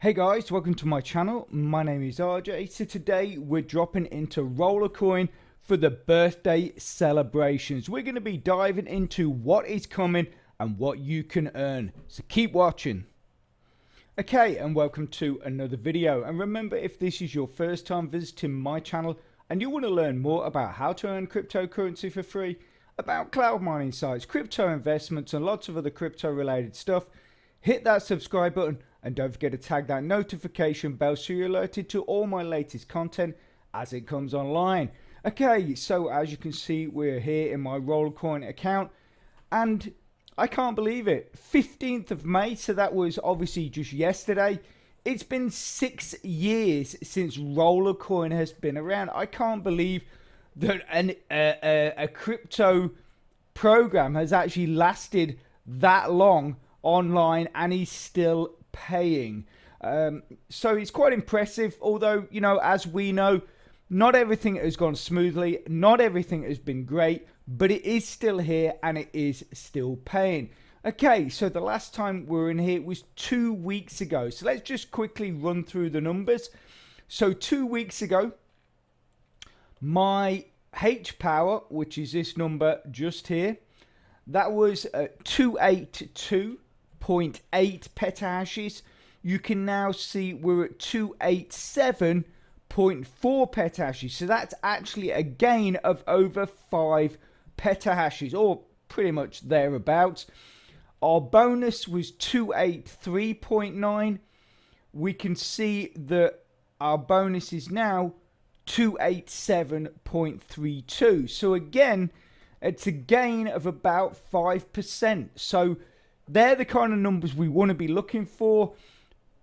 Hey guys, welcome to my channel. My name is RJ. So today we're dropping into Rollercoin for the birthday celebrations. We're going to be diving into what is coming and what you can earn. So keep watching. Okay, and welcome to another video. And remember, if this is your first time visiting my channel and you want to learn more about how to earn cryptocurrency for free, about cloud mining sites, crypto investments, and lots of other crypto related stuff, hit that subscribe button. And don't forget to tag that notification bell so you're alerted to all my latest content as it comes online. Okay, so as you can see, we're here in my Rollercoin account. And I can't believe it. 15th of May, so that was obviously just yesterday. It's been 6 years since Rollercoin has been around. I can't believe that a crypto program has actually lasted that long online and is still paying. So it's quite impressive, although, you know, as we know, not everything has gone smoothly, not everything has been great, but it is still here and it is still paying. Okay, so the last time we were in here was 2 weeks ago. So let's just quickly run through the numbers. So 2 weeks ago, my H power, which is this number just here, that was 282.8 petahashes. You can now see we're at 287.4 petahashes. So that's actually a gain of over 5 petahashes, or pretty much thereabouts. Our bonus was 283.9. We can see that our bonus is now 287.32. So again, it's a gain of about 5%. So they're the kind of numbers we want to be looking for,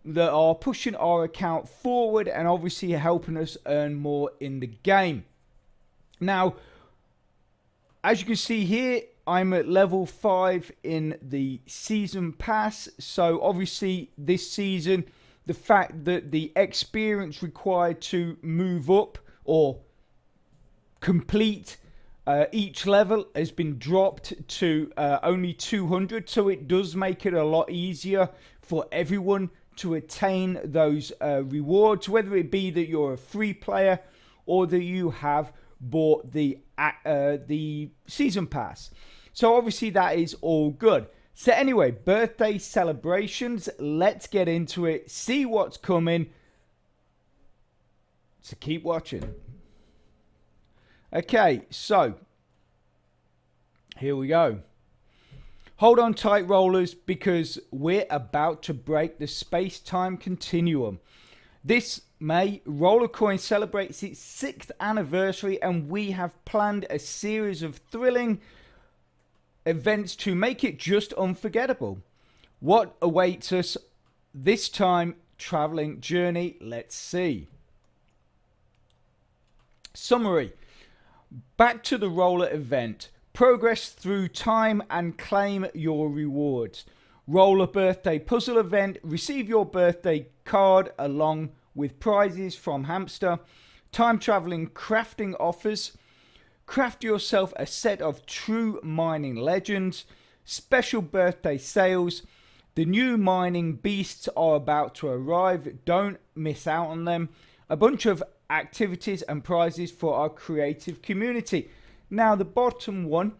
that are pushing our account forward and obviously helping us earn more in the game. Now, as you can see here, I'm at level 5 in the season pass. So obviously this season, the fact that the experience required to move up or complete each level has been dropped to only 200, so it does make it a lot easier for everyone to attain those rewards, whether it be that you're a free player or that you have bought the season pass. So obviously that is all good. So anyway, birthday celebrations, let's get into it, see what's coming. So keep watching. Okay, so here we go. Hold on tight, rollers, because we're about to break the space-time continuum. This May, Rollercoin celebrates its 6th anniversary, and we have planned a series of thrilling events to make it just unforgettable. What awaits us this time traveling journey? Let's see. Summary. Back to the roller event. Progress through time and claim your rewards. Roller birthday puzzle event. Receive your birthday card along with prizes from Hamster. Time traveling crafting offers. Craft yourself a set of true mining legends. Special birthday sales. The new mining beasts are about to arrive. Don't miss out on them. A bunch of activities and prizes for our creative community. Now the bottom one,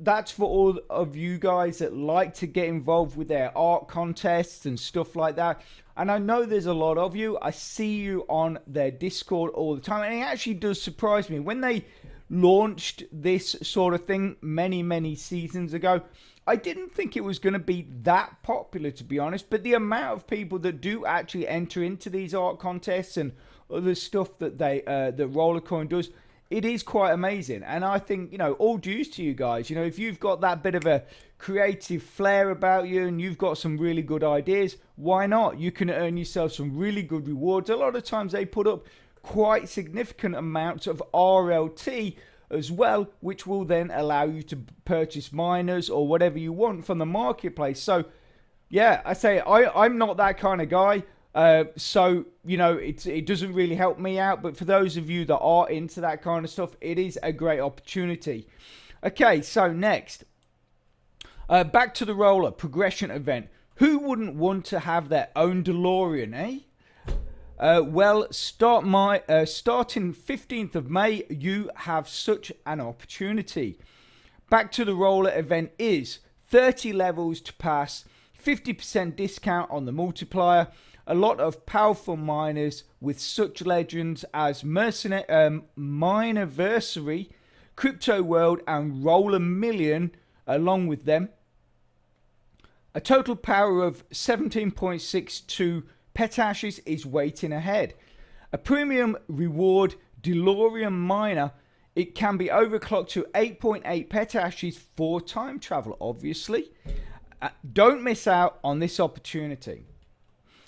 that's for all of you guys that like to get involved with their art contests and stuff like that. And I know there's a lot of you. I see you on their Discord all the time, and it actually does surprise me. When they launched this sort of thing many seasons ago, I didn't think it was going to be that popular, to be honest, but the amount of people that do actually enter into these art contests and other stuff that that Rollercoin does, it is quite amazing. And I think, you know, all dues to you guys. You know, if you've got that bit of a creative flair about you and you've got some really good ideas, why not? You can earn yourself some really good rewards. A lot of times they put up quite significant amounts of RLT as well, which will then allow you to purchase miners or whatever you want from the marketplace. So yeah, I say I'm not that kind of guy. So, you know, it doesn't really help me out. But for those of you that are into that kind of stuff, it is a great opportunity. Okay, so next. Back to the roller progression event. Who wouldn't want to have their own DeLorean, eh? Well, starting 15th of May, you have such an opportunity. Back to the Roller event is 30 levels to pass, 50% discount on the multiplier, a lot of powerful miners with such legends as Mineversary, Crypto World, and Roller Million along with them. A total power of 17.62 petahashes is waiting ahead. A premium reward DeLorean miner. It can be overclocked to 8.8 petahashes for time travel, obviously. Don't miss out on this opportunity.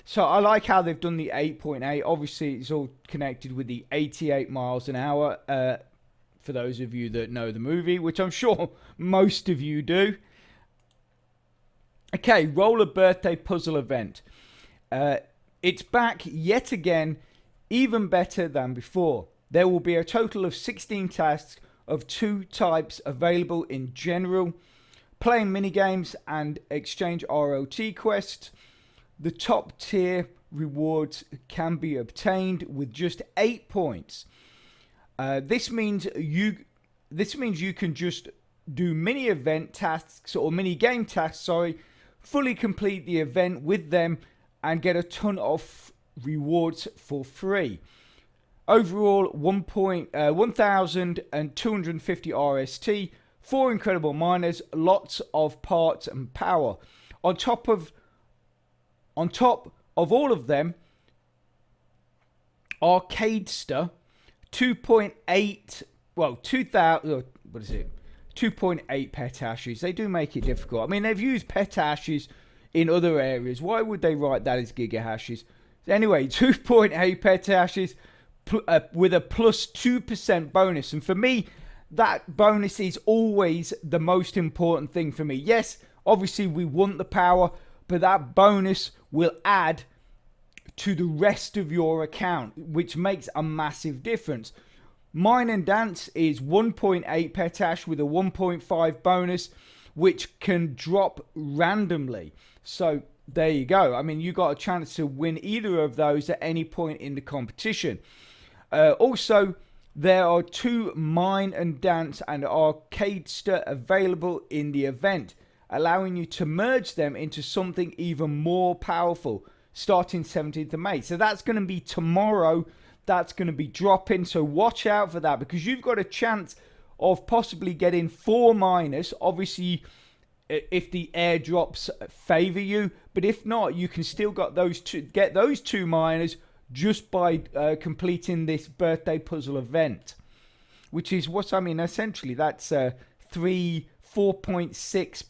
So I like how they've done the 8.8. Obviously, it's all connected with the 88 miles an hour, for those of you that know the movie, which I'm sure most of you do. Okay, Roller Birthday Puzzle Event. It's back yet again, even better than before. There will be a total of 16 tasks of 2 types available in general, playing minigames and exchange ROT quests. The top tier rewards can be obtained with just 8 points. This means you can just do mini event tasks or mini game tasks, fully complete the event with them and get a ton of rewards for free. Overall, 1,250 RST, 4 incredible miners, lots of parts and power. On top of all of them, Arcadester, 2.8 petahashes. They do make it difficult. I mean, they've used petahashes in other areas. Why would they write that as gigahashes? Anyway, 2.8 petahashes with a plus 2% bonus. And for me, that bonus is always the most important thing for me. Yes, obviously we want the power, but that bonus will add to the rest of your account, which makes a massive difference. Mine and Dance is 1.8 petash with a 1.5 bonus, which can drop randomly. So there you go. I mean, you got a chance to win either of those at any point in the competition. Also, there are 2 Mine and Dance and Arcadester available in the event, allowing you to merge them into something even more powerful starting 17th of May. So that's going to be tomorrow. That's going to be dropping. So watch out for that, because you've got a chance of possibly getting 4 miners. Obviously, if the airdrops favor you, but if not, you can still get those 2 miners just by completing this birthday puzzle event, which is what I mean. Essentially, that's 4.6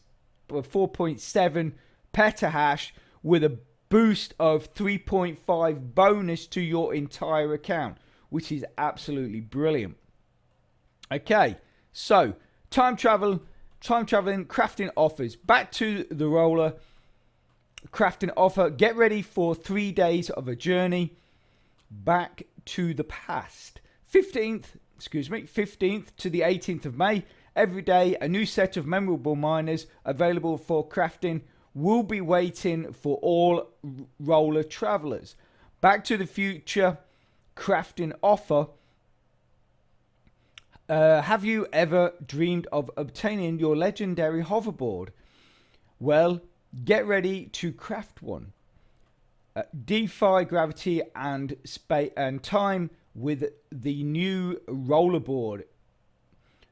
or 4.7 petahash with a boost of 3.5 bonus to your entire account, which is absolutely brilliant. Okay, so time traveling crafting offers. Back to the Roller crafting offer. Get ready for 3 days of a journey back to the past. 15th to the 18th of May. Every day, a new set of memorable miners available for crafting will be waiting for all Roller travelers. Back to the Future crafting offer. Have you ever dreamed of obtaining your legendary hoverboard? Well, get ready to craft one. Defy gravity and space and time with the new rollerboard.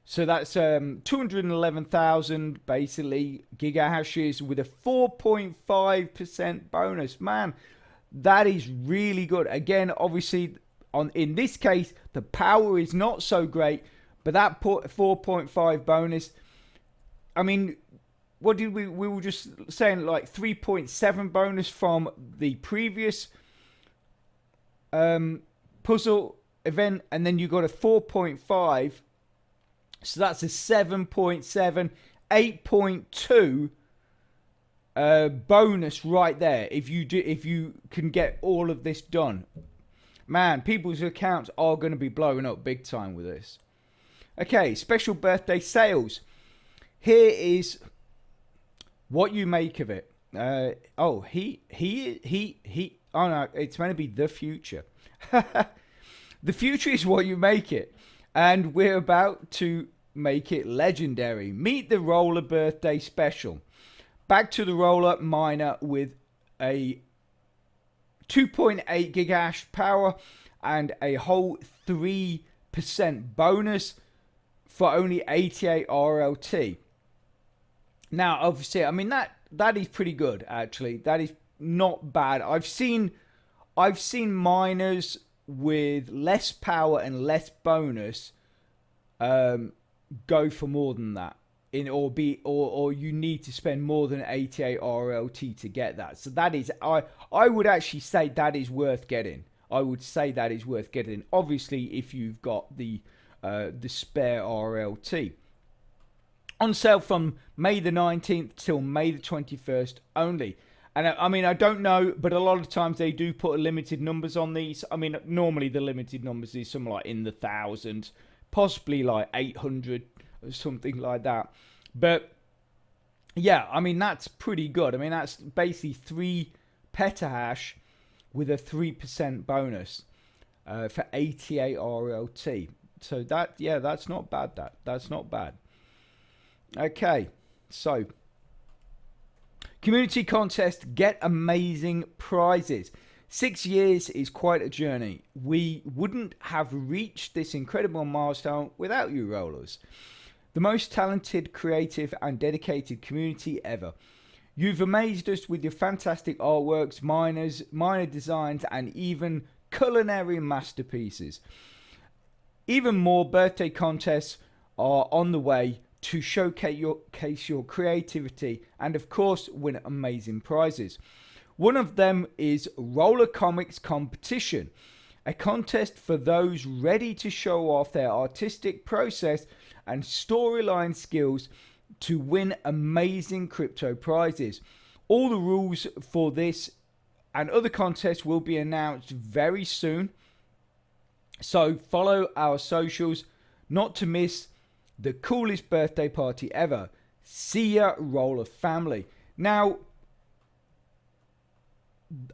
So that's 211,000 basically gigahashes with a 4.5% bonus. Man, that is really good. Again, obviously, in this case, the power is not so great, but that 4.5 bonus, I mean, what did we were just saying, like 3.7 bonus from the previous puzzle event, and then you got a 4.5. So that's a 7.7, 8.2 bonus right there. If you can get all of this done, man, people's accounts are going to be blowing up big time with this. Okay, special birthday sales. Here is what you make of it. He. Oh no, it's meant to be the future. The future is what you make it, and we're about to make it legendary. Meet the Roller Birthday Special. Back to the Roller Miner with a 2.8 gigahash power and a whole 3% bonus for only 88 RLT. Now, obviously, I mean that is pretty good. Actually, that is not bad. I've seen miners with less power and less bonus go for more than that, or you need to spend more than 88 RLT to get that. So that is, I would actually say that is worth getting. I would say that is worth getting. Obviously, if you've got the spare RLT. On sale from May the 19th till May the 21st only. And I mean, I don't know, but a lot of times they do put limited numbers on these. I mean, normally the limited numbers is something like in the thousands, possibly like 800 or something like that. But yeah, I mean, that's pretty good. I mean, that's basically 3 petahash with a 3% bonus for 88 RLT. So that, yeah, that's not bad. That's not bad. Okay, so community contest, get amazing prizes. 6 years is quite a journey. We wouldn't have reached this incredible milestone without you, rollers. The most talented, creative, and dedicated community ever. You've amazed us with your fantastic artworks, miner designs, and even culinary masterpieces. Even more birthday contests are on the way to showcase your creativity and, of course, win amazing prizes. One of them is Roller Comics Competition, a contest for those ready to show off their artistic process and storyline skills to win amazing crypto prizes. All the rules for this and other contests will be announced very soon, so follow our socials not to miss the coolest birthday party ever. See ya, Roller family. Now,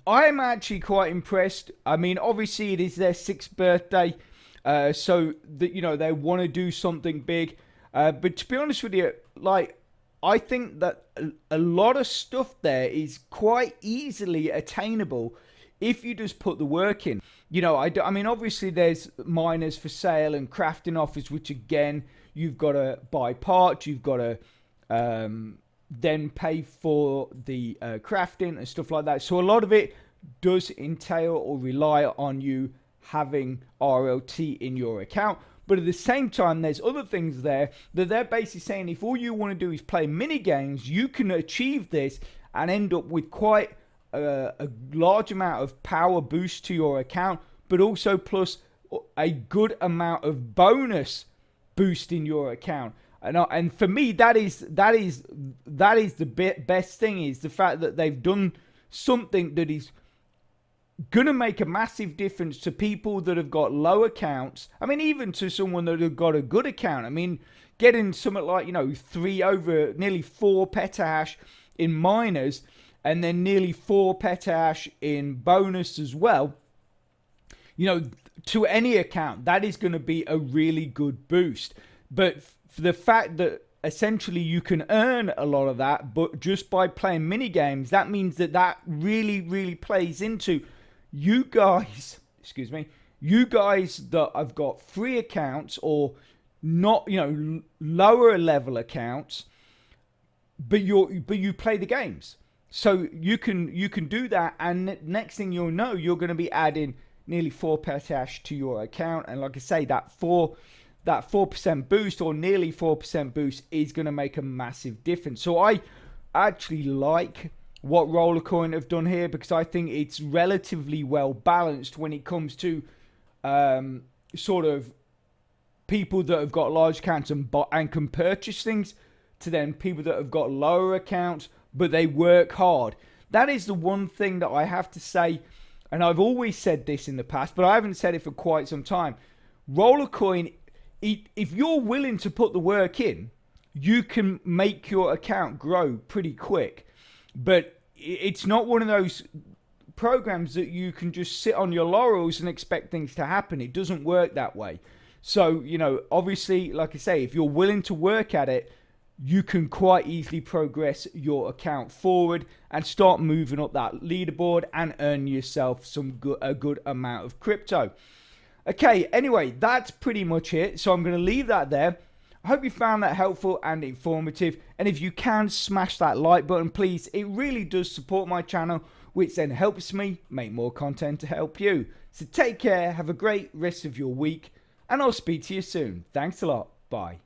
I'm actually quite impressed. I mean, obviously it is their 6th birthday, so that, you know, they want to do something big. But to be honest with you, like, I think that a lot of stuff there is quite easily attainable if you just put the work in. You know, I mean, obviously there's miners for sale and crafting offers, which again, you've got to buy parts, you've got to then pay for the crafting and stuff like that. So a lot of it does entail or rely on you having RLT in your account. But at the same time, there's other things there that they're basically saying if all you want to do is play mini games, you can achieve this and end up with quite a large amount of power boost to your account, but also plus a good amount of bonus boost in your account. And for me, that is the best thing, is the fact that they've done something that is gonna make a massive difference to people that have got low accounts. I mean, even to someone that have got a good account. I mean, getting something like, you know, nearly 4 petahash in miners, and then nearly 4 petahash in bonus as well. You know, to any account, that is going to be a really good boost. But for the fact that essentially you can earn a lot of that, but just by playing mini games, that means that really, really plays into you guys, you guys that have got free accounts or not, you know, lower level accounts, but you play the games. So you can do that, and next thing you'll know, you're going to be adding nearly 4 petahash to your account. And like I say, that 4% boost, or nearly 4% boost, is going to make a massive difference. So I actually like what Rollercoin have done here, because I think it's relatively well balanced when it comes to sort of people that have got large accounts and can purchase things, to then people that have got lower accounts but they work hard. That is the one thing that I have to say, and I've always said this in the past, but I haven't said it for quite some time. Rollercoin, if you're willing to put the work in, you can make your account grow pretty quick. But it's not one of those programs that you can just sit on your laurels and expect things to happen. It doesn't work that way. So, obviously, like I say, if you're willing to work at it, you can quite easily progress your account forward and start moving up that leaderboard and earn yourself a good amount of crypto. Okay, anyway, that's pretty much it. So I'm going to leave that there. I hope you found that helpful and informative. And if you can, smash that like button, please. It really does support my channel, which then helps me make more content to help you. So take care, have a great rest of your week, and I'll speak to you soon. Thanks a lot. Bye.